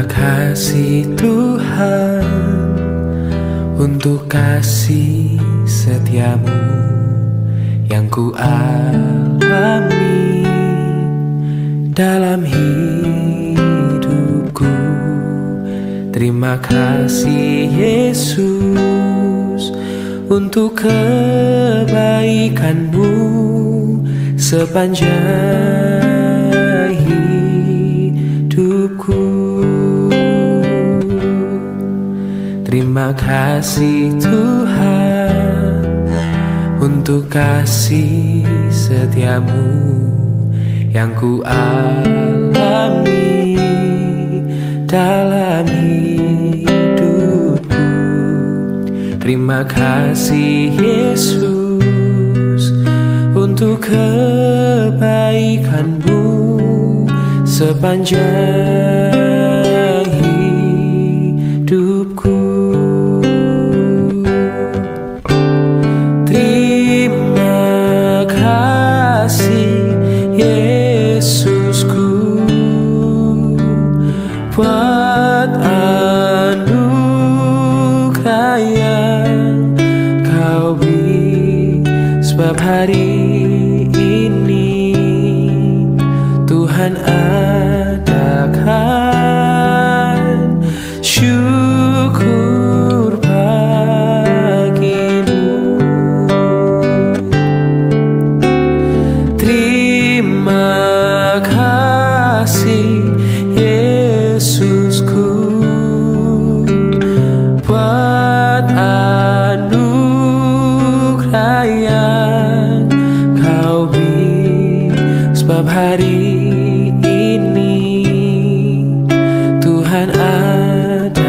kasih Tuhan untuk kasih setiamu yang ku alami dalam hidupku. Terima kasih Yesus untuk kebaikanmu sepanjang hidupku. Terima kasih Tuhan untuk kasih setiamu yang ku alami dalam hidupku. Terima kasih Yesus untuk kebaikanmu sepanjang hidupku. Terima kasih Yesusku buat anugerah yang kau beri, sebab hari ini Tuhan adakan syukur bagimu. Terima kasih Yesusku buat anugerah yang kau beri, sebab hari ini Tuhan adakan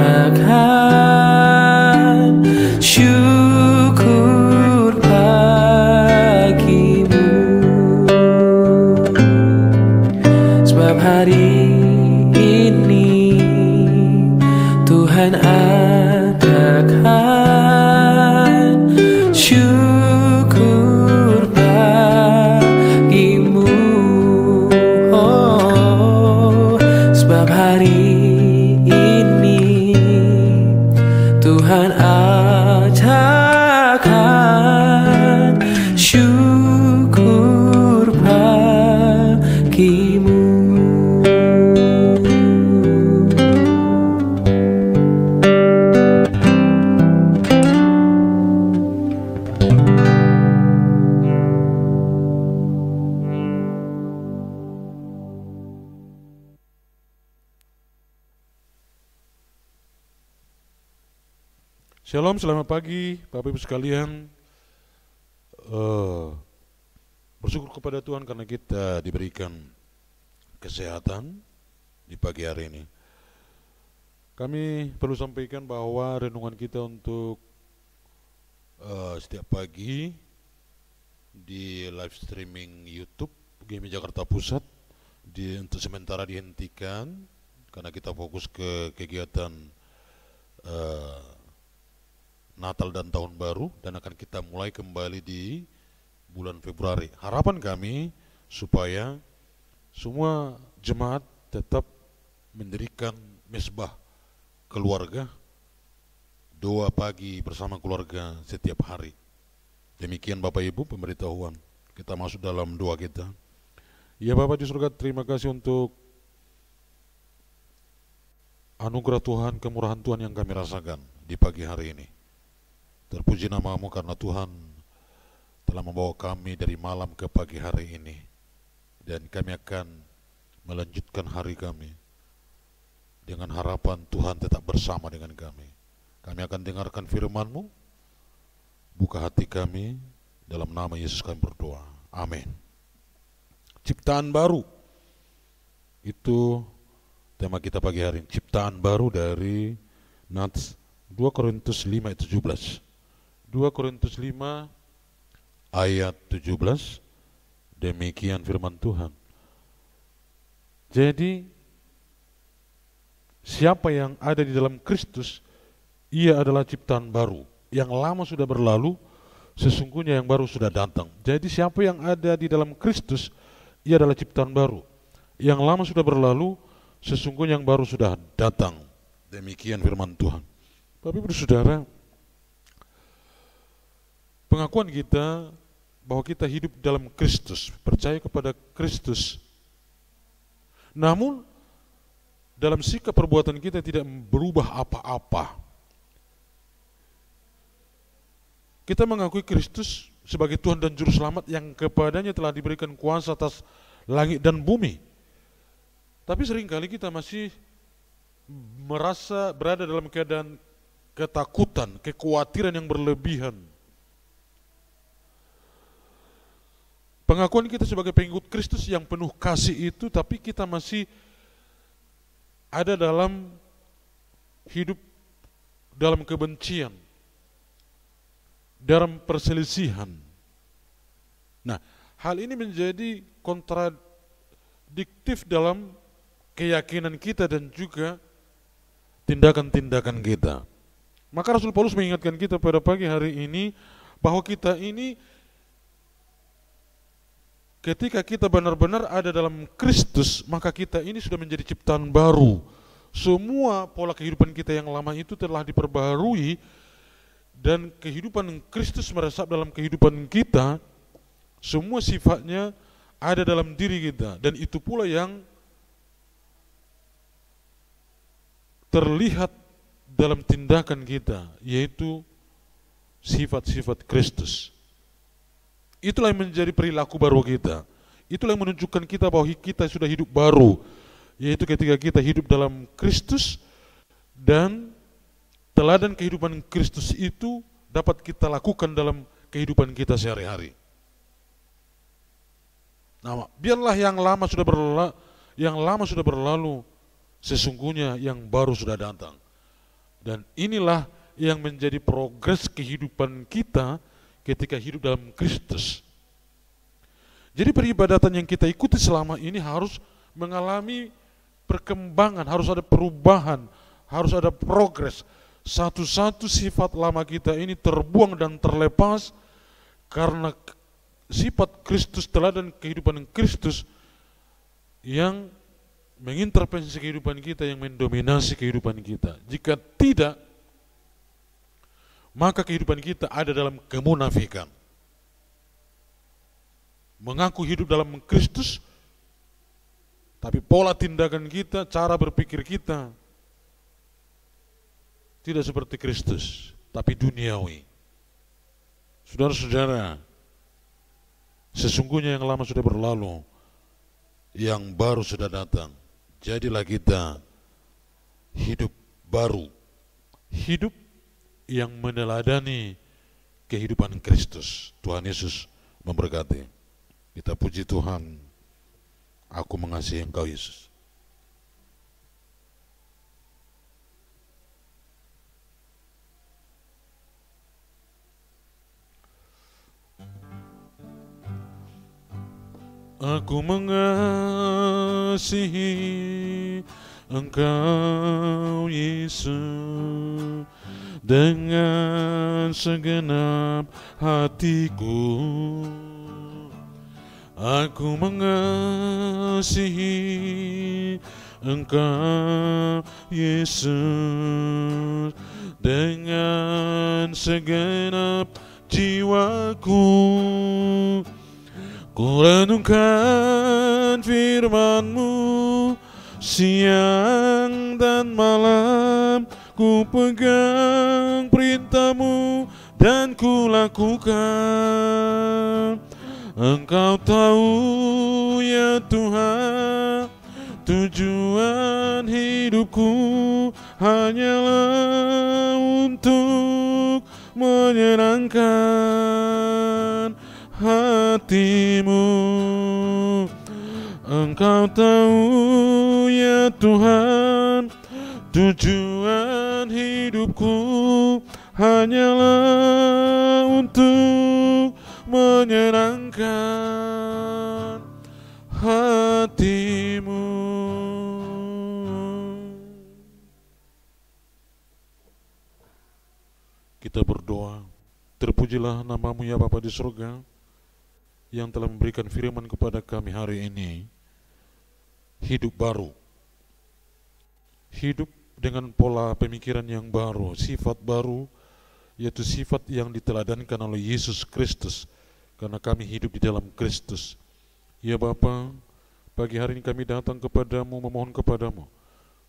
syukur bagimu, sebab hari ini Tuhan adakan syukur bagimu. Oh, sebab hari ini Tuhan adakan syukur bagimu. Shalom, selamat pagi Bapak Ibu sekalian. Bersyukur kepada Tuhan karena kita diberikan kesehatan di pagi hari ini. Kami perlu sampaikan bahwa renungan kita untuk setiap pagi di live streaming YouTube GMI Jakarta Pusat untuk sementara dihentikan karena kita fokus ke kegiatan Natal dan Tahun Baru, dan akan kita mulai kembali di bulan Februari. Harapan kami supaya semua jemaat tetap mendirikan mesbah keluarga, doa pagi bersama keluarga setiap hari. Demikian Bapak Ibu pemberitahuan. Kita masuk dalam doa kita. Ya Bapak di surga, terima kasih untuk anugerah Tuhan, kemurahan Tuhan yang kami rasakan di pagi hari ini. Terpuji namamu karena Tuhan telah membawa kami dari malam ke pagi hari ini, dan kami akan melanjutkan hari kami dengan harapan Tuhan tetap bersama dengan kami. Kami akan dengarkan firman-Mu. Buka hati kami, dalam nama Yesus kami berdoa. Amin. Ciptaan baru, itu tema kita pagi hari ini. Ciptaan baru dari Nats 2 Korintus 5 ayat 17. 2 Korintus 5 ayat 17, demikian firman Tuhan. Jadi siapa yang ada di dalam Kristus, ia adalah ciptaan baru. Yang lama sudah berlalu, sesungguhnya yang baru sudah datang. Jadi siapa yang ada di dalam Kristus, ia adalah ciptaan baru. Yang lama sudah berlalu, sesungguhnya yang baru sudah datang. Demikian firman Tuhan. Bapak Ibu Saudara, pengakuan kita bahwa kita hidup dalam Kristus, percaya kepada Kristus, namun dalam sikap perbuatan kita tidak berubah apa-apa. Kita mengakui Kristus sebagai Tuhan dan Juru Selamat yang kepadanya telah diberikan kuasa atas langit dan bumi. Tapi seringkali kita masih merasa berada dalam keadaan ketakutan, kekhawatiran yang berlebihan. Pengakuan kita sebagai pengikut Kristus yang penuh kasih itu, tapi kita masih ada dalam hidup dalam kebencian, dalam perselisihan. Nah, hal ini menjadi kontradiktif dalam keyakinan kita dan juga tindakan-tindakan kita. Maka Rasul Paulus mengingatkan kita pada pagi hari ini bahwa kita ini ketika kita benar-benar ada dalam Kristus, maka kita ini sudah menjadi ciptaan baru. Semua pola kehidupan kita yang lama itu telah diperbaharui dan kehidupan Kristus meresap dalam kehidupan kita. Semua sifatnya ada dalam diri kita, dan itu pula yang terlihat dalam tindakan kita, yaitu sifat-sifat Kristus. Itulah yang menjadi perilaku baru kita. Itulah yang menunjukkan kita bahwa kita sudah hidup baru, yaitu ketika kita hidup dalam Kristus, dan teladan kehidupan Kristus itu dapat kita lakukan dalam kehidupan kita sehari-hari. Nah, biarlah yang lama sudah berlalu, sesungguhnya yang baru sudah datang. Dan inilah yang menjadi progres kehidupan kita ketika hidup dalam Kristus. Jadi peribadatan yang kita ikuti selama ini harus mengalami perkembangan, harus ada perubahan, harus ada progres. Satu-satu sifat lama kita ini terbuang dan terlepas karena sifat Kristus, teladan kehidupan Kristus yang mengintervensi kehidupan kita, yang mendominasi kehidupan kita. Jika tidak, maka kehidupan kita ada dalam kemunafikan. Mengaku hidup dalam Kristus, tapi pola tindakan kita, cara berpikir kita tidak seperti Kristus, tapi duniawi. Saudara-saudara, sesungguhnya yang lama sudah berlalu, yang baru sudah datang. Jadilah kita hidup baru, hidup yang meneladani kehidupan Kristus. Tuhan Yesus memberkati. Kita puji Tuhan. Aku mengasihi Engkau Yesus. Aku mengasihi Engkau Yesus dengan segenap hatiku. Aku mengasihi Engkau Yesus dengan segenap jiwaku. Ku renungkan firman-Mu siang dan malam, ku pegang perintah-Mu dan ku lakukan. Engkau tahu ya Tuhan, tujuan hidupku hanyalah untuk menyenangkan hati-Mu. Engkau tahu ya Tuhan, tujuan hidupku hanyalah untuk menyenangkan hati-Mu. Kita berdoa. Terpujilah nama-Mu ya Bapa di surga, yang telah memberikan firman kepada kami hari ini, hidup baru, hidup dengan pola pemikiran yang baru, sifat baru, yaitu sifat yang diteladankan oleh Yesus Kristus, karena kami hidup di dalam Kristus. Ya Bapa, pagi hari ini kami datang kepadamu, memohon kepadamu,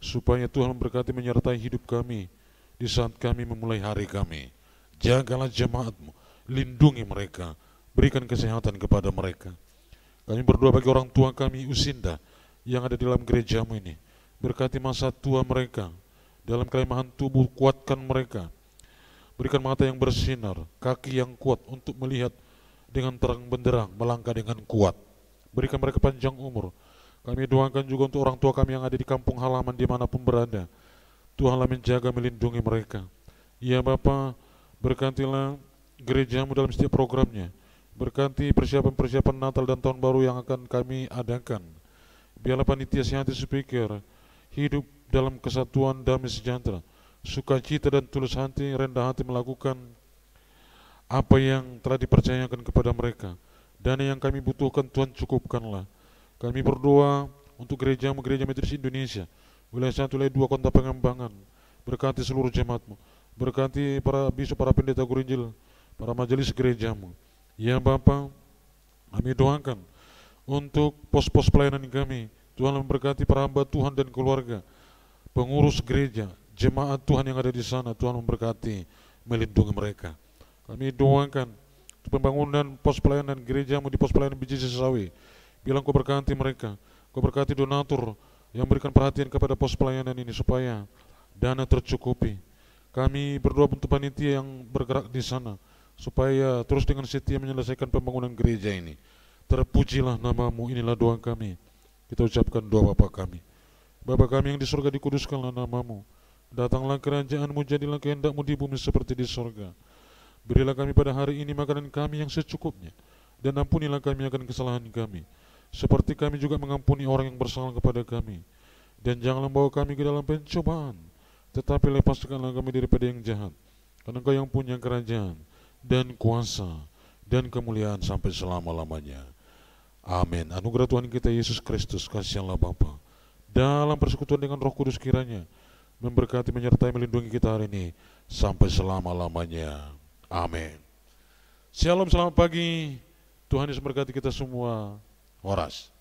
supaya Tuhan memberkati menyertai hidup kami di saat kami memulai hari kami. Jagalah jemaat-Mu, lindungi mereka, berikan kesehatan kepada mereka. Kami berdoa bagi orang tua kami, Usinda, yang ada di dalam gerejamu ini. Berkati masa tua mereka, dalam kelemahan tubuh kuatkan mereka. Berikan mata yang bersinar, kaki yang kuat untuk melihat dengan terang benderang, melangkah dengan kuat. Berikan mereka panjang umur. Kami doakan juga untuk orang tua kami yang ada di kampung halaman dimanapun berada. Tuhanlah menjaga, melindungi mereka. Ya Bapa, berkatilah gerejamu dalam setiap programnya. Berkati persiapan-persiapan Natal dan Tahun Baru yang akan kami adakan. Biarlah panitia sehati sepikir, hidup dalam kesatuan damai sejahtera, sukacita dan tulus hati, rendah hati melakukan apa yang telah dipercayakan kepada mereka. Dana yang kami butuhkan Tuhan cukupkanlah. Kami berdoa untuk gerejamu, Gereja Metodis Indonesia, wilayah 1, wilayah 2, Kota Pengembangan. Berkati seluruh jemaatmu, berkati para bisu, para pendeta guru Injil, para majelis gerejamu. Ya Bapa, kami doakan untuk pos-pos pelayanan kami. Tuhan memberkati para hamba Tuhan dan keluarga, pengurus gereja, jemaat Tuhan yang ada di sana. Tuhan memberkati, melindungi mereka. Kami doakan pembangunan pos pelayanan gerejamu di pos pelayanan Biji Sasawi. Bilang kau berkati mereka, kau berkati donatur yang berikan perhatian kepada pos pelayanan ini supaya dana tercukupi. Kami berdoa untuk panitia yang bergerak di sana supaya terus dengan setia menyelesaikan pembangunan gereja ini. Terpujilah namamu, inilah doa kami. Kita ucapkan doa Bapa kami. Bapa kami yang di surga, dikuduskanlah namamu. Datanglah kerajaanmu, jadilah kehendakmu di bumi seperti di surga. Berilah kami pada hari ini makanan kami yang secukupnya, dan ampunilah kami akan kesalahan kami, seperti kami juga mengampuni orang yang bersalah kepada kami. Dan janganlah membawa kami ke dalam pencobaan, tetapi lepaskanlah kami daripada yang jahat. Karena Engkau yang punya kerajaan, dan kuasa, dan kemuliaan sampai selama-lamanya. Amin. Anugerah Tuhan kita Yesus Kristus, kasih Allah Bapa, dalam persekutuan dengan Roh Kudus kiranya memberkati, menyertai, melindungi kita hari ini sampai selama-lamanya. Amin. Shalom, selamat pagi. Tuhan Yesus memberkati kita semua. Horas.